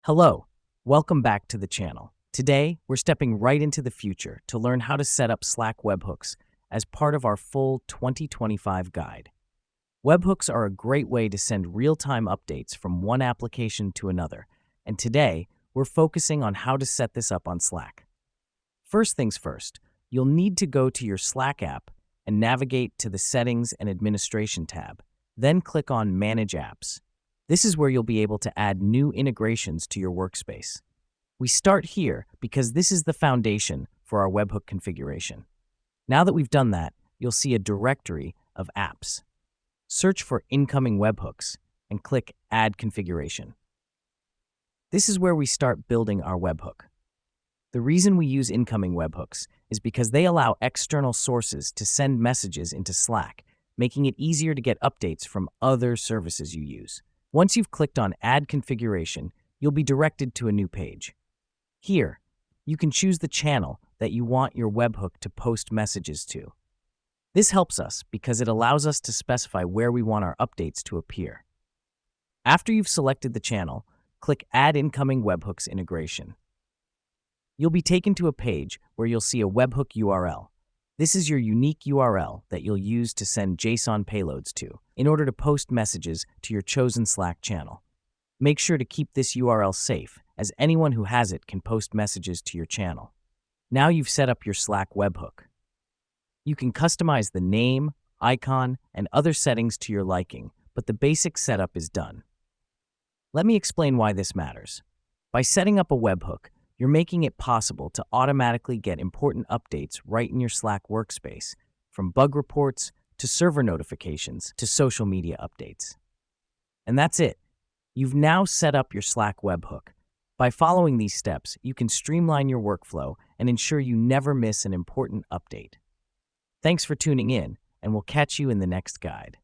Hello, welcome back to the channel. Today, we're stepping right into the future to learn how to set up Slack webhooks as part of our full 2025 guide. Webhooks are a great way to send real-time updates from one application to another, and today, we're focusing on how to set this up on Slack. First things first, you'll need to go to your Slack app and navigate to the Settings and Administration tab. Then click on Manage Apps. This is where you'll be able to add new integrations to your workspace. We start here because this is the foundation for our webhook configuration. Now that we've done that, you'll see a directory of apps. Search for incoming webhooks and click Add Configuration. This is where we start building our webhook. The reason we use incoming webhooks is because they allow external sources to send messages into Slack, making it easier to get updates from other services you use. Once you've clicked on Add Configuration, you'll be directed to a new page. Here, you can choose the channel that you want your webhook to post messages to. This helps us because it allows us to specify where we want our updates to appear. After you've selected the channel, click Add Incoming Webhooks Integration. You'll be taken to a page where you'll see a webhook URL. This is your unique URL that you'll use to send JSON payloads to in order to post messages to your chosen Slack channel. Make sure to keep this URL safe, as anyone who has it can post messages to your channel. Now you've set up your Slack webhook. You can customize the name, icon, and other settings to your liking, but the basic setup is done. Let me explain why this matters. By setting up a webhook, you're making it possible to automatically get important updates right in your Slack workspace, from bug reports to server notifications to social media updates. And that's it. You've now set up your Slack webhook. By following these steps, you can streamline your workflow and ensure you never miss an important update. Thanks for tuning in, and we'll catch you in the next guide.